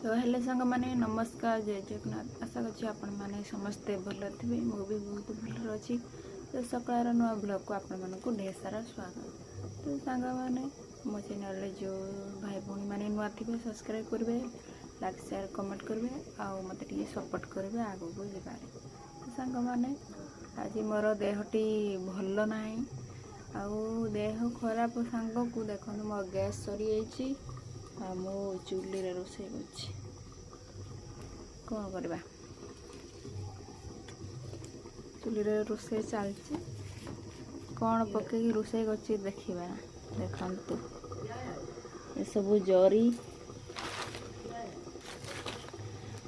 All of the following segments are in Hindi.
तो हेले सांग मैंने नमस्कार जय जगन्नाथ आशा कर आपण मैंने समस्ते भल थे मु भी बहुत भल अच्छी। तो सकाळ नुआ ब्लॉग को आपण मानक ढेर सारा स्वागत। तो सांग मैंने मो चैनल जो भाई भौणी मैंने नुआ थे सब्सक्राइब करेंगे, लाइक शेयर कमेंट करेंगे और मत सपोर्ट करेंगे आगू को जीवार। तो सांग मैंने आज मोर देहटी भल ना आउ देह खराब सांग को देखो मो गैस सरी जाइए मो चुली रे रोषे कौन करवा चुली रे रोषे चलती कौन पकई रोषे कर देखा देखु ये सब जरी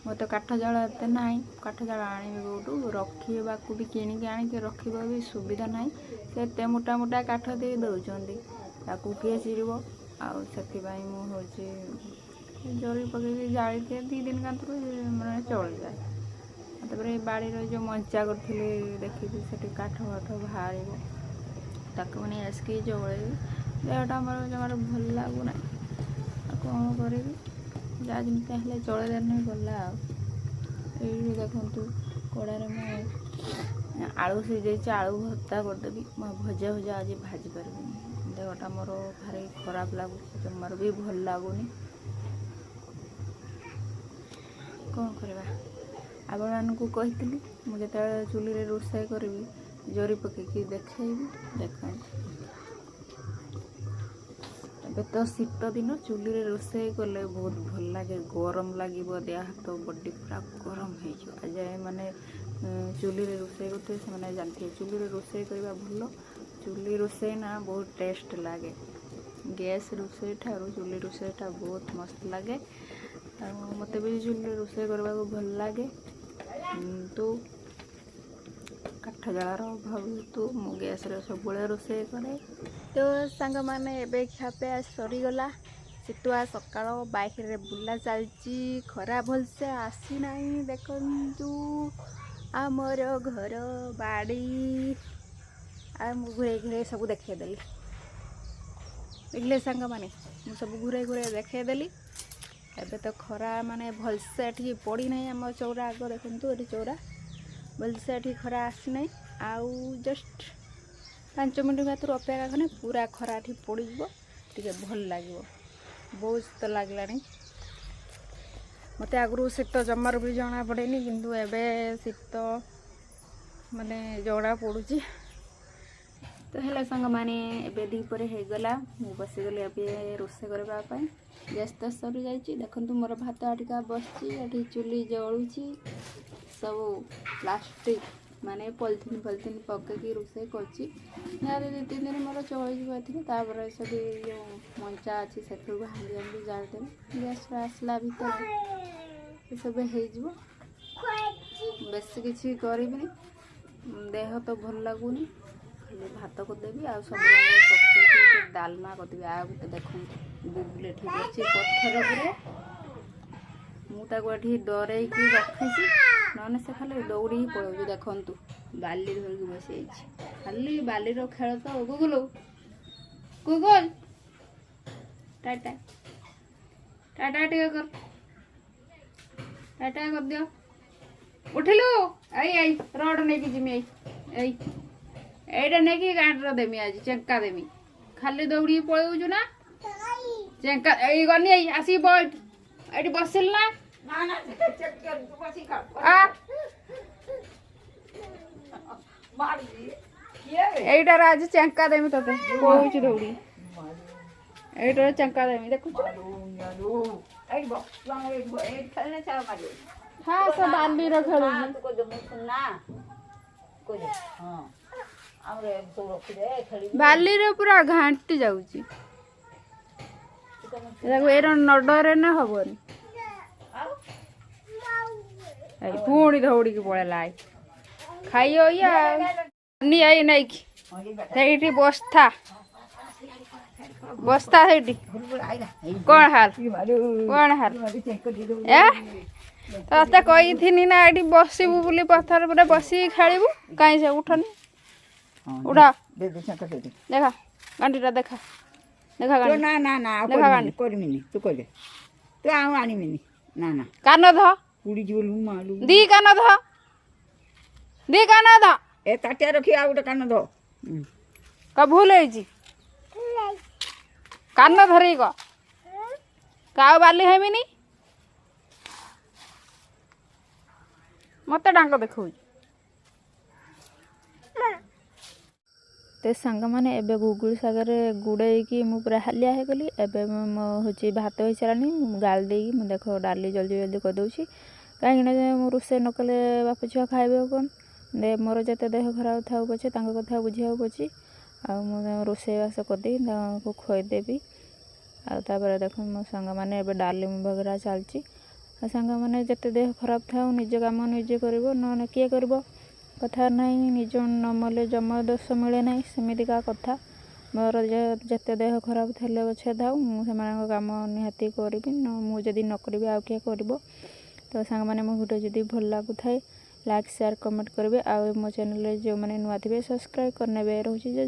मो तो काठ जाल एत ना काठ जाल आने कौटू रखा भी किणिक आणिक रखा भी सुविधा ना से मोटा मोटा काठ दे दौरान किए चिरब आउ से हूँ जरी पकई जाली दिए 2 दिन का मैंने चल जाए। तापर बाड़ी जो मंचा करी देखी से काठ फाठ बाहर ताक मैंने आसिक जल देहटा मोर जमार भल लगुना कौन करी जहाँ जमी चलदेने गला ये देखु कड़े मैं आलू सीझे आलू भत्ता करदेवी भजा भजा आज भाजी पारि देहटा मोर भारी खराब लगुच जमार भी भल लगुनि कौन करवा। आपण मानू कही मुझे चुली रे रोषे करी जरी पकईकी देखी देख ए तो शीत दिन चुली रे रोषे कले बहुत भल लगे गरम लगे देह हाथ बॉडी पूरा गरम हो जाए माने चुली रे रोषे करते से जानते चुली रे रोषे करवा भल चुली रोषे ना बहुत टेस्ट लगे गैस रोषे ठारू चुली रोषे बहुत मस्त लगे मत भी चुली रोषे करने को भल लगे तो काठ जालार अभाव तो मु गैस सब रोषे करे। तो सांग मैंने एबे ଖିଆପିଆ सरीगला सीतुआ सकाळ बाइक रे बुला चलची खरा भलसे आसी नहीं देखंतु आमर घर बाड़ी आ मु घुरे घुरे सब देखेदेली देखले सांग मैंने मु सब घुरे घुरे देखेदेली एबे तो खरा माने भलसे एठी पड़ी नहीं आम चौरा आग देखंतु एठी चौरा भलसे एठी खरा आसी नहीं आउ जस्ट 5 मिनट भर अपेक्षा कने पूरा खरा एठी पड़ टे भल लगे बहुत शीत लगलानी मत आगु शीत जमार भी जना पड़े किंतु एबे शीत माने जना पड़ुची। तो हेला सांग मैंने एबे दीपर होगला मु बसीगली ए रोषे करने गैस तो सरी जाइए देखु मोर भात आटिका बसची चुली जलुची सब प्लास्टिक माने पॉलिथीन पॉलिथीन पकईकी रोषे करची 2-3 दिन मोर चल जापर सब जो मंचा अच्छी से भांगी आनी जादेवी गैस आसला भर सब हो बेस किसी करी देह तो भल लगुनि खाली भात करदेवी आ सब पकईकी डालमा करदेवी आ गए देखो बुबुल ठीक अच्छे पत्थर पर मुझे डरईकी रखी ना से खाली दौड़ी पड़े देखु बाली धरिकी बसी खाली बाली खेल तो गुगुल गुगुल टाटा टाटा टे कर टाटा कर दियो उठिलु आई रड नहीं जिमी एटा नहीं गाँटर देमी आज चेंका देमी खाली दौड़ी पलू ना चेंका गनी आसी बैठ ये बसिल ना এইটার আজ চেঙ্কা দেমি তোতে কইছি দৌড়ি এইটার চেঙ্কা দেমি দেখুছ হ্যাঁ সব বালির খেলুছি বালির পুরা ঘাঁটি যাଉଛି দেখো এর নডরে না হবনি पुणी दौड़ी की पड़ेला खाइयो या नहीं आई नहीं बस्ता बस्ता कौन हाल कौन हाल ते कही ना ये बसबू बोली पत्थर पर बसिक खेलू कहीं से उठनी उठा देखा गांडीटा देखा देखा ना ना ना देखा गांडी करमिनी तू कहले तू आउ आनिमिनी ना ना कान ध पुड़ी जीवलु मालू दी कान ध दी कान ध ए ताटिया रखी आ गोटे कान दो का भूल है कान धरी क का बाली हेमिनी मत डांग देखौ ते सांग मैंने एबे गुगुल सागर गुड़े मु पूरा हालिया हो गली एबे मो हूँ भात हो सारानी गाल दे देख डाली जल्दी जल्दी करदे कहीं रोषे न कले बाप छुआ खाइबे कौन दे मोर जिते देह खराब था पछे कथा बुझा पछे रोषेईबास करदे खुएदेवी आपर देख मो सांग मैंने डाली वगैरह चलती सांग मैंने जिते देह खराब था निज कम निजे कर ना किए कर कथा नहीं निज न मले जम दोष मिले ना सेमिका कथा मोर जिते देह खराब थे पछे था मुझे कम निहाती करी मुझे न करी आउ किए कर तो सांग मैंने मो वीडियो जदि भल लगु थाए लाइक शेयर कमेंट करेंगे आ मो चैनल जो मैंने नुआ थे सब्सक्राइब करने रोचे।